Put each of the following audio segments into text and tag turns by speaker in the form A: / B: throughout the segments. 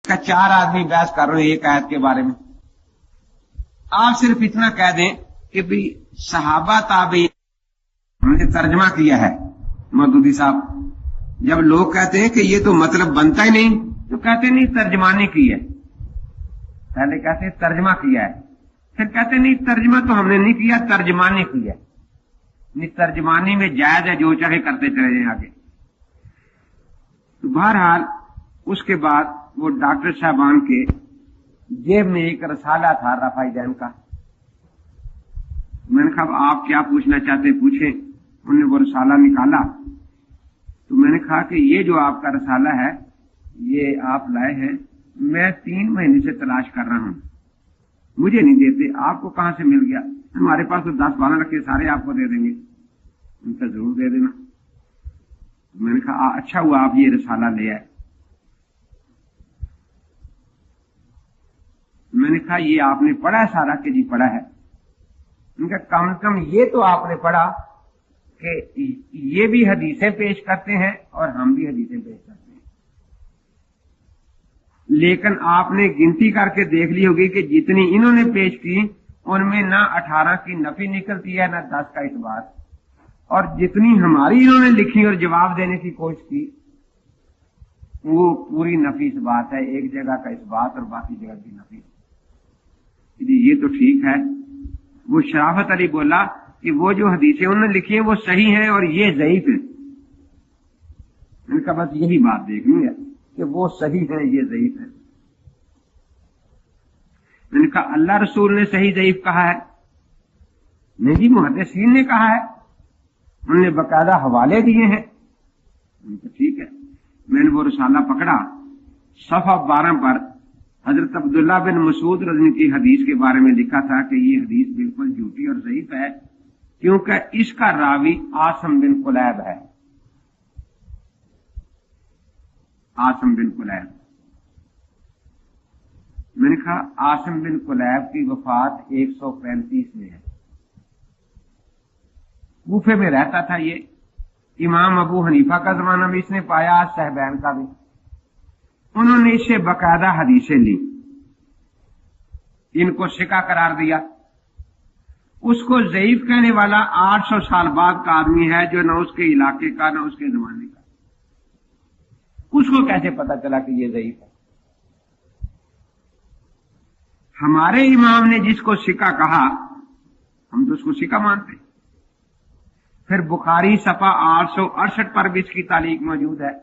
A: का 4 आदमी बहस कर रहे हैं एक आयत के बारे में। आप सिर्फ इतना कह दें कि भी सहाबा ताबी, हमने तर्जमा किया है मौदूदी साहब। जब लोग कहते हैं कि ये तो मतलब बनता ही नहीं, तो कहते नहीं तर्जमानी की है। पहले कहते हैं तर्जमा किया है, फिर कहते नहीं तर्जमा तो हमने नहीं किया, तर्जमानी की है। नहीं, तर्जमानी में जायज है, जो चाहे करते चले जाए आगे। तो बहरहाल उसके बाद वो डॉक्टर साहबान के जेब में एक रसाला था रफाई जैन का। मैंने कहा आप क्या पूछना चाहते पूछे। उन्होंने वो रसाला निकाला, तो मैंने कहा कि ये जो आपका रसाला है ये आप लाए हैं, मैं 3 महीने से तलाश कर रहा हूं, मुझे नहीं देते, आपको कहां से मिल गया? हमारे पास तो 10-12 रखे, सारे आपको दे देंगे, उनका जरूर दे देना। मैंने कहा अच्छा हुआ आप ये रसाला ले आए। मैंने कहा ये आपने पढ़ा है सारा? कि जी पढ़ा है। उनका कम से कम ये तो आपने पढ़ा कि ये भी हदीसें पेश करते हैं और हम भी हदीसें पेश करते हैं, लेकिन आपने गिनती करके देख ली होगी कि जितनी इन्होंने पेश की उनमें ना 18 की नफी निकलती है, ना 10 का इस्बात, और जितनी हमारी इन्होंने लिखी और जवाब देने की कोशिश की वो पूरी नफी इस्बात है, एक जगह का इस्बात और बाकी जगह की नफी। ये तो ठीक है। वो शराफत अली बोला कि वो जो हदीसें उन्होंने लिखी हैं वो सही हैं और ये ज़ईफ है। मैंने कहा बस यही बात देखनी है कि वो सही है, ये ज़ईफ है। मैंने कहा अल्लाह रसूल ने सही ज़ईफ कहा है? नहीं जी, मुहद्दिसीन ने कहा है, उन्होंने बकायदा हवाले दिए हैं। तो ठीक है। मैंने वो रसाला पकड़ा, सफ़ा 12 पर हजरत अब्दुल्ला बिन मसूद रज़ी की हदीस के बारे में लिखा था कि ये हदीस बिल्कुल झूठी और ज़ईफ है, क्योंकि इसका रावी आसम बिन कुलैब है। आसम बिन कुलैब। मैंने कहा आसम बिन कुलैब की वफात 135 में है। कूफे में रहता था ये। इमाम अबू हनीफा का जमाना भी इसने पाया, सहबैन का भी। उन्होंने इससे बाकायदा हदीसें ली, इनको सिका करार दिया। उसको ज़ईफ कहने वाला 800 साल बाद का आदमी है, जो न उसके इलाके का न उसके जमाने का। उसको कैसे पता चला कि ये ज़ईफ है? हमारे इमाम ने जिसको सिका कहा हम तो उसको सिका मानते। फिर बुखारी सफ़ा 868 पर भी इसकी तारीख मौजूद है।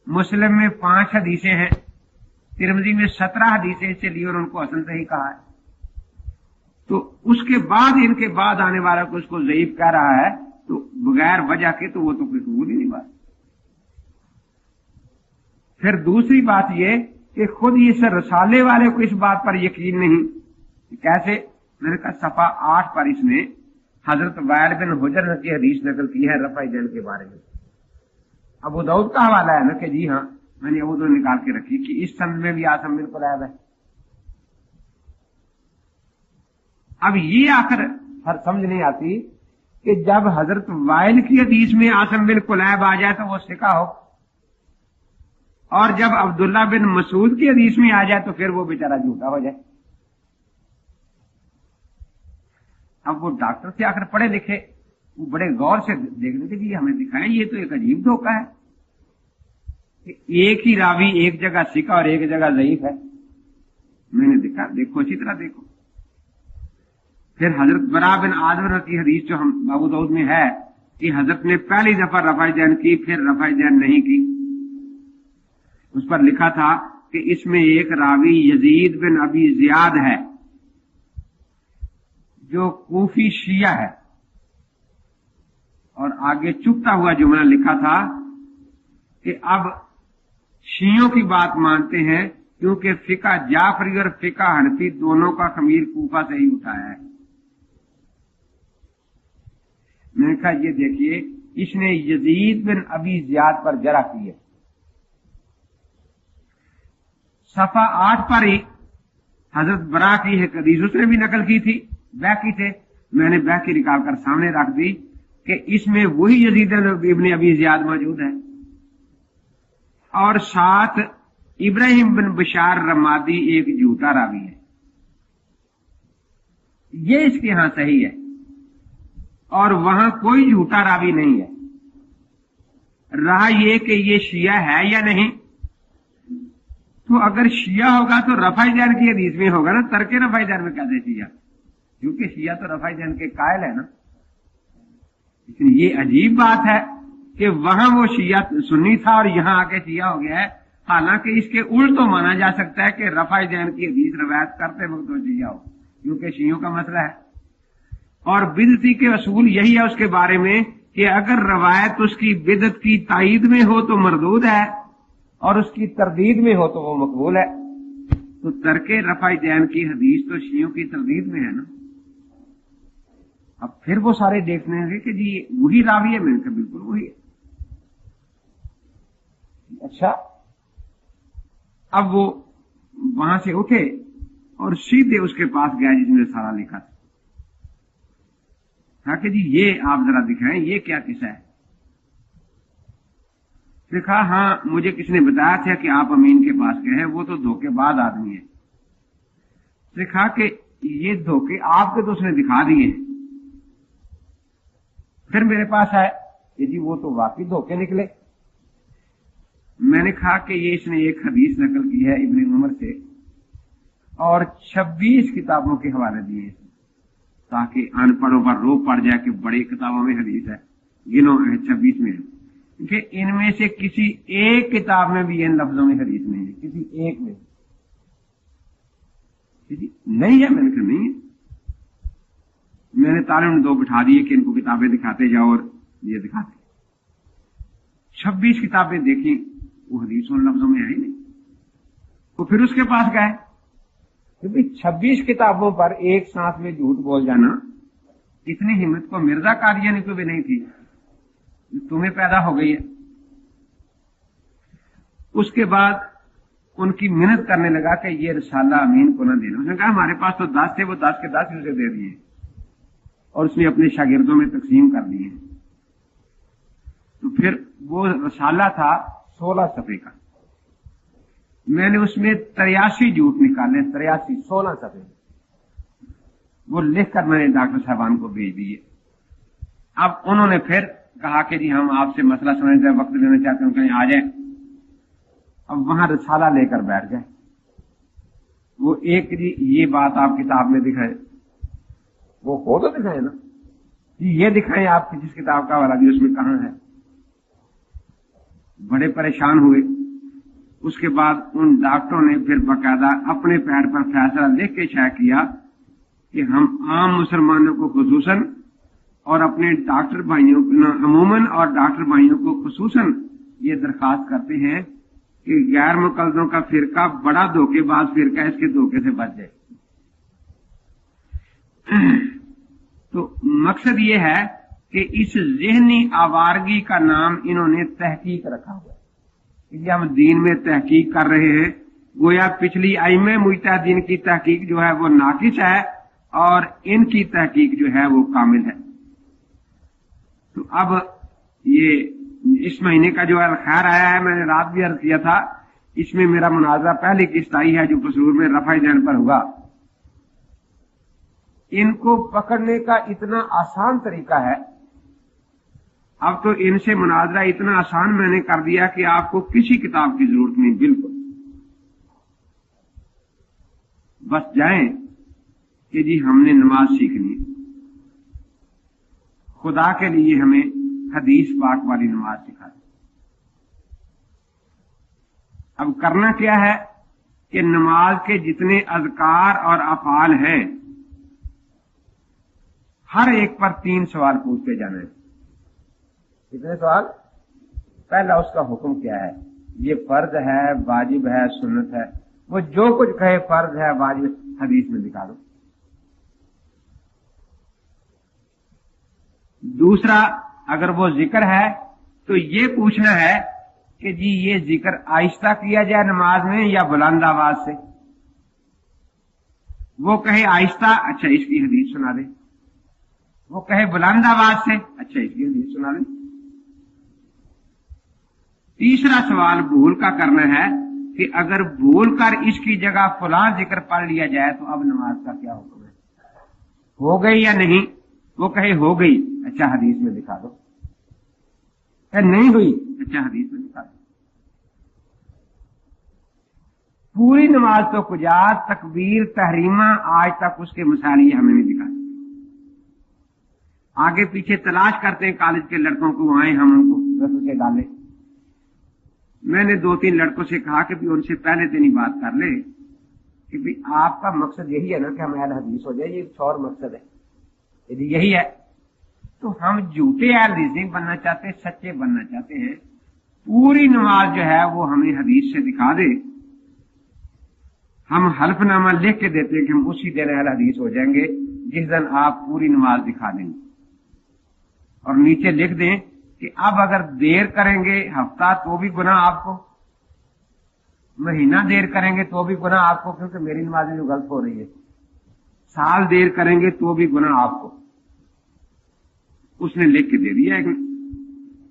A: मुस्लिम में 5 हदीसें हैं, तिरमिज़ी में 17 हदीसें इससे ली और उनको हसन सही कहा है। तो उसके बाद इनके बाद आने वाला को उसको ज़ईफ कह रहा है, तो बगैर वजह के तो वो तो कोई कबूल ही नहीं बात। फिर दूसरी बात ये कि खुद इस रसाले वाले को इस बात पर यकीन नहीं। कैसे? मैंने कहा सफ़ा 8 पर इसने हजरत वाइल बिन हुजर की हदीस नकल की है रफ़ा जैन के बारे में। अबू दाऊद का हवाला है ना कि जी हाँ, मैंने अबू दाऊद निकाल के रखी कि इस संद में भी आसम बिन कुलैब है। अब ये आखिर हर समझ नहीं आती कि जब हजरत वाइल की हदीस में आसम बिन कुलैब आ जाए तो वो सिका हो, और जब अब्दुल्ला बिन मसूद की हदीस में आ जाए तो फिर वो बेचारा झूठा हो जाए। अब वो डॉक्टर से आकर पढ़े लिखे, वो बड़े गौर से देखने के लिए हमें दिखाएं, ये तो एक अजीब धोखा है कि एक ही रावी एक जगह सिका और एक जगह ज़ईफ है। मैंने देखा, देखो अच्छी तरह देखो। फिर हजरत बरा बिन आज़िब की हदीस जो हम अबू दाऊद में है कि हजरत ने पहली दफा रफ़ाए जैन की, फिर रफ़ाए जैन नहीं की। उस पर लिखा था कि इसमें एक रावी यजीद बिन अबी ज़ियाद है जो कूफी शिया है, और आगे चुपता हुआ जुमला लिखा था कि अब शियों की बात मानते हैं क्योंकि फिका जाफरी और फिका हनफी दोनों का खमीर कूफा से ही उठाया है। मैंने कहा ये देखिए, इसने यजीद बिन अबी ज़ियाद पर जरा की है। सफ़ा 8 पर ही हजरत बरा की एक हदीस उसने भी नकल की थी, बैकी थे। मैंने बैकी निकाल कर सामने रख दी कि इसमें वही यजीद इब्न अबी ज़ियाद मौजूद है, और साथ इब्राहिम बिन बशार रमादी एक झूठा रावी है, ये इसके यहां सही है, और वहां कोई झूठा रावी नहीं है। रहा ये कि ये शिया है या नहीं, तो अगर शिया होगा तो रफ़ाई जैन की हदीस में होगा ना, तर्के रफ़ाई जैन में कैसे शिया, क्योंकि शिया तो रफ़ाई जैन के कायल है ना। इसलिए ये अजीब बात है कि वहां वो शिया सुन्नी था और यहां आके शिया हो गया है। हालांकि इसके उल्ट तो माना जा सकता है कि रफ़ाई जैन की हदीस रवायत करते वक्त वो शिया हो, क्योंकि शियों का मसला है। और बिदती के असूल यही है उसके बारे में कि अगर रवायत उसकी बिदत की तायीद में हो तो मरदूद है, और उसकी तरदीद में हो तो वो मकबूल है। तो तर्के रफ़ाई जैन की हदीस तो शियों की तरदीद में है ना। अब फिर वो सारे देखने लगे कि जी वही रावी है, मैंने कहा बिल्कुल वही है। अच्छा, अब वो वहां से उठे और सीधे उसके पास गया जिसने सारा लिखा था। कहा कि जी ये आप जरा दिखाएं, ये क्या किस्सा है। देखा, हाँ मुझे किसने बताया था कि आप अमीन के पास गए हैं, वो तो धोखेबाज आदमी है। देखा कि ये धोखे आपके तो उसने दिखा दिए हैं। फिर मेरे पास आए कि जी वो तो वाकई धोखे निकले। मैंने कहा कि ये इसने एक हदीस नकल की है इब्न उमर से और 26 किताबों के हवाले दिए हैं, ताकि अनपढ़ों पर रोक पड़ जाए कि बड़ी किताबों में हदीस है, गिनो 26 में है, क्योंकि इनमें से किसी एक किताब में भी इन लफ्जों में हदीस नहीं है, किसी एक में नहीं है। मैंने कहा नहीं है। मैंने ताले उन दो बिठा दिए कि इनको किताबें दिखाते जाओ, और ये दिखाते। 26 किताबें देखी, वो हदीस उन लफ्जों में आई नहीं। तो फिर उसके पास गए, क्योंकि 26 किताबों पर एक सांस में झूठ बोल जाना, इतनी हिम्मत को मिर्जा कादियानी को भी नहीं थी, तुम्हें पैदा हो गई है। उसके बाद उनकी मिन्नत करने लगा कि ये रिसाला अमीन को ना देना। उसने कहा हमारे पास तो 10 थे, वो 10 के 10 उसे दे दिए, और उसने अपने शागिर्दों में तकसीम कर दिए। तो फिर वो रिसाला था 16 सफ़े का। मैंने उसमें 83 झूठ निकाले, 83 16 सफ़े, वो लिखकर मैंने डॉक्टर साहबान को भेज दिए। अब उन्होंने फिर कहा कि जी हम आपसे मसला समझते हैं, वक्त लेना चाहते हैं, कहीं आ जाए। अब वहां रिसाला लेकर बैठ गए। वो एक जी ये बात आप किताब में दिखाए, वो हो तो दिखाए ना जी, ये दिखाएं आपकी जिस किताब का वाला भी उसमें कहां है। बड़े परेशान हुए। उसके बाद उन डॉक्टरों ने फिर बाकायदा अपने पैर पर फैसला लिख के शाया किया कि हम आम मुसलमानों को खुसूसन और अपने डॉक्टर भाइयों को अमूमन और डॉक्टर भाइयों को खुसूसन ये दरखास्त करते हैं कि गैर मुकल्लदों का फिरका बड़ा धोखेबाज फिरका, इसके धोखे से बच जाए। तो मकसद ये है कि इस ज़हनी आवारगी का नाम इन्होंने तहकीक रखा हुआ है कि हम दीन में तहकीक कर रहे हैं। गोया पिछली आइमे मुजतहिदीन की तहकीक जो है वो नाकिस है और इनकी तहकीक जो है वो कामिल है। तो अब ये इस महीने का जो खैर आया है, मैंने रात भी अर्ज किया था, इसमें मेरा मुनाजरा पहली किस्त आई है जो कसूर में रफ़ाई जैन पर हुआ। इनको पकड़ने का इतना आसान तरीका है, अब तो इनसे मुनाजरा इतना आसान मैंने कर दिया कि आपको किसी किताब की जरूरत नहीं, बिल्कुल बस जाएं कि जी हमने नमाज सीखनी, खुदा के लिए हमें हदीस पाक वाली नमाज सिखा दी। अब करना क्या है कि नमाज के जितने अज़कार और अफ़आल हैं, हर एक पर 3 सवाल पूछते जाना है। कितने सवाल? पहला उसका हुक्म क्या है, ये फर्ज है, वाजिब है, सुन्नत है। वो जो कुछ कहे फर्ज है, वाजिब, हदीस में दिखा दो। दूसरा, अगर वो जिक्र है तो ये पूछना है कि जी ये जिक्र आहिस्ता किया जाए नमाज में या बुलंद आवाज से। वो कहे आहिस्ता, अच्छा इसकी हदीस सुना दे। वो कहे बुलंद आवाज से, अच्छा इसकी हदीस सुना दे। तीसरा सवाल भूल का करना है कि अगर भूल कर इसकी जगह फलां जिक्र पढ़ लिया जाए तो अब नमाज का क्या हुक्म है, हो गई या नहीं? वो कहे हो गई, अच्छा हदीस में दिखा दो। नहीं हुई, अच्छा हदीस में दिखा दो। पूरी नमाज तो कुजा, तकबीर तहरीमा आज तक उसके मसाइल ये हमें नहीं दिखाते। आगे पीछे तलाश करते हैं कॉलेज के लड़कों को, आए हम उनको रस्ते से डाले। मैंने 2-3 लड़कों से कहा कि भी उनसे पहले दिन ही बात कर ले कि भी आपका मकसद यही है ना कि हम अहल हदीस हो जाए, ये एक और मकसद है। यदि यही है तो हम झूठे अहल हदीस नहीं बनना चाहते, सच्चे बनना चाहते हैं। पूरी नमाज जो है वो हमें हदीस से दिखा दे, हम हल्फनामा लिख के देते हैं कि हम उसी दिन अहल हदीस हो जाएंगे जिस दिन आप पूरी नमाज दिखा देंगे, और नीचे लिख दें कि अब अगर देर करेंगे हफ्ता तो भी गुनाह आपको, महीना देर करेंगे तो भी गुनाह आपको, क्योंकि मेरी नमाज में जो गलत हो रही है, साल देर करेंगे तो भी गुनाह आपको। उसने लिख के दे दिया। एक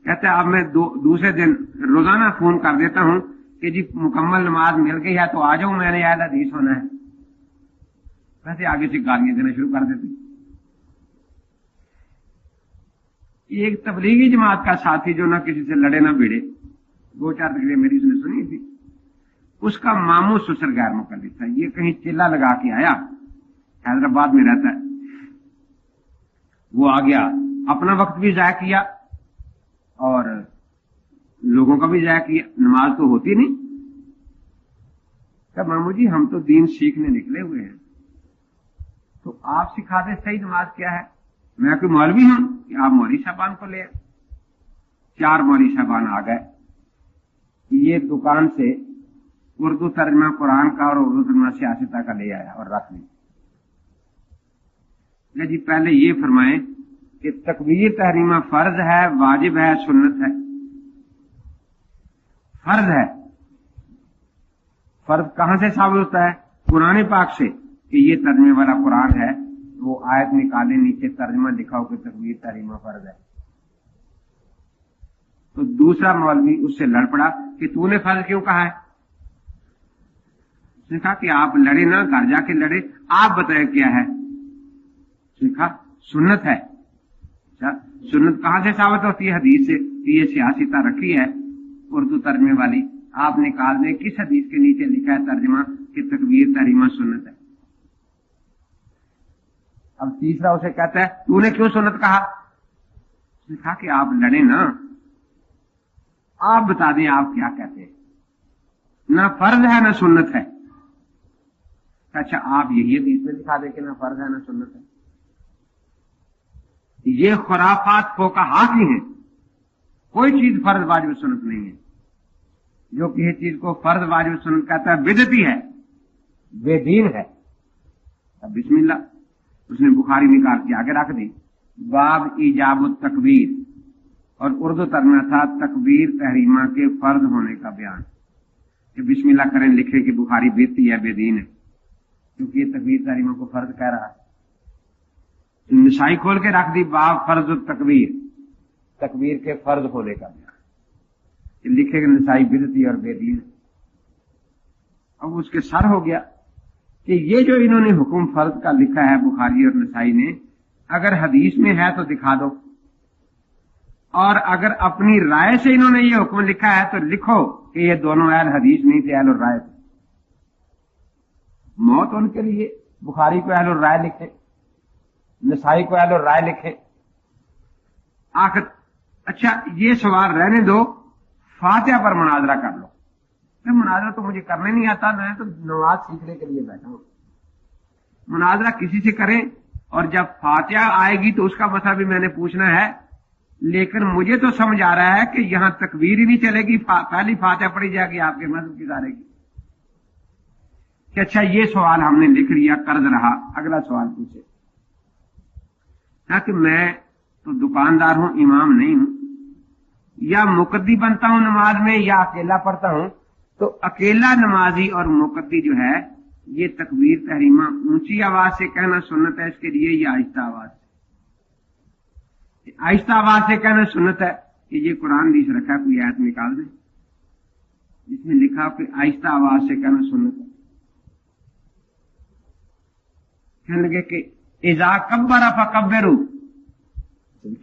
A: कहता है अब मैं दूसरे दिन रोजाना फोन कर देता हूं कि जी मुकम्मल नमाज मिल गई है तो आ जाऊं, मैंने अहल हदीस होना है। वैसे आगे से गालियां देना शुरू कर देते। एक तबलीगी जमात का साथी जो ना किसी से लड़े ना भिड़े, 2-4 तकरीरें मेरी उसने सुनी थी, उसका मामू ससुर गैर मुकल्लिफ था। ये कहीं चिल्ला लगा के आया, हैदराबाद में रहता है, वो आ गया, अपना वक्त भी जाया किया और लोगों का भी जाया किया, नमाज तो होती नहीं। कहा मामू जी हम तो दीन सीखने निकले हुए हैं, तो आप सिखा दे सही नमाज क्या है। मैं कोई मौलवी हूं कि आप मौलवी साहबान को ले। 4 मौलवी साहबान आ गए, ये दुकान से उर्दू तर्जमा कुरान का और उर्दू तर्जमा सियासता का ले आया और रख दिया। जी पहले ये फरमाए कि तकबीर तहरीमा फर्ज है, वाजिब है, सुन्नत है? फर्ज है। फर्ज कहां से साबित होता है? कुरान पाक से कि ये तर्जमे वाला कुरान है, वो आयत निकाले, नीचे तर्जमा लिखा हो कि तकबीर तहरीमा फर्ज है। तो दूसरा मौलवी उससे लड़ पड़ा कि तूने फर्ज क्यों कहा है? उसने कहा कि आप लड़े ना, घर जाके लड़े, आप बताएं क्या है। उसने कहा सुन्नत है। अच्छा सुन्नत कहां से साबित होती है? हदीस से। ये सियासता रखी है उर्दू तर्जमे वाली, आप निकाल दें किस हदीस के नीचे लिखा है तर्जमा कि तकबीर तहरीमा सुन्नत है। अब तीसरा उसे कहता है तूने क्यों सुन्नत कहा? उसने कहा कि आप लड़े ना, आप बता दें आप क्या कहते हैं, ना फर्ज है ना सुन्नत है। अच्छा आप यही हदीस में दिखा दें कि ना फर्ज है ना सुन्नत है। ये खुराफात फोकाहा की हैं। कोई चीज फर्ज वाजिब सुन्नत नहीं है। जो किसी चीज को फर्ज वाजिब सुन्नत कहता है बिदअती है, बेदीन है। अब बिस्मिल्लाह उसने बुखारी निकाल के आगे रख दी, बाब इजाबुत तकबीर, और उर्दू तर्जमा था तकबीर तहरीमा के फर्ज होने का बयान। कि बिस्मिल्लाह करें लिखे कि बुखारी बेदती है, बेदीन है, क्योंकि ये तकबीर तहरीमा को फर्ज कह रहा है। निसाई खोल के रख दी, बाब फर्ज तकबीर, तकबीर के फर्ज होने का बयान। लिखे निसाई बिदती और बेदीन। अब उसके सर हो गया कि ये जो इन्होंने हुक्म फर्ज का लिखा है बुखारी और नसाई ने, अगर हदीस में है तो दिखा दो, और अगर अपनी राय से इन्होंने ये हुक्म लिखा है तो लिखो कि ये दोनों अहल हदीस नहीं थे, अहल राय थे। मौत उनके लिए, बुखारी को अहल राय लिखे, नसाई को अहल राय लिखे। आखिर अच्छा ये सवाल रहने दो, फातिहा पर मुनाजरा कर लो। मुनाजरा तो मुझे करने नहीं आता, मैं तो नमाज सीखने के लिए बैठा हूं। मुनाजरा किसी से करें, और जब फातिहा आएगी तो उसका मसला भी मैंने पूछना है। लेकिन मुझे तो समझ आ रहा है कि यहां तकबीर ही नहीं चलेगी, पहली फातिहा पढ़ी जाएगी आपके मजहब की जाएगी। कि अच्छा ये सवाल हमने लिख लिया, कर्ज रहा, अगला सवाल पूछे। कि मैं तो दुकानदार हूं, इमाम नहीं हूं, या मुकद्दी बनता हूं नमाज में, या अकेला पढ़ता हूं। तो अकेला नमाजी और मुकद्दी जो है, ये तकबीर तहरीमा ऊंची आवाज से कहना सुन्नत है इसके लिए, या आहिस्ता आवाज से? आहिस्ता आवाज से कहना सुन्नत है कि ये कुरान हदीस रखा है, कोई आयत निकाल दे। جس میں لکھا کہ آہستہ آواز سے کہنا سنت. کہنے لگے کہ اذا کبر فکبروا،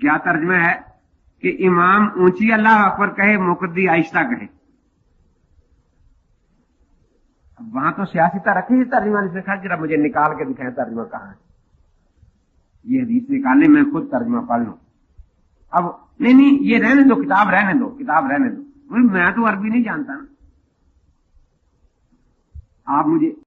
A: کیا ترجمہ ہے کہ امام اونچی اللہ اکبر کہے، مقتدی آہستہ کہے. اب وہاں تو سیاستہ رکھی ترجمہ نے کہا ذرا مجھے نکال کے دکھائیں ترجمہ کہاں ہے. یہ حدیث نکالنے میں خود ترجمہ پڑھ لوں. اب نہیں یہ رہنے دو، کتاب رہنے دو، کتاب رہنے دو. میں تو عربی نہیں جانتا نا. آپ مجھے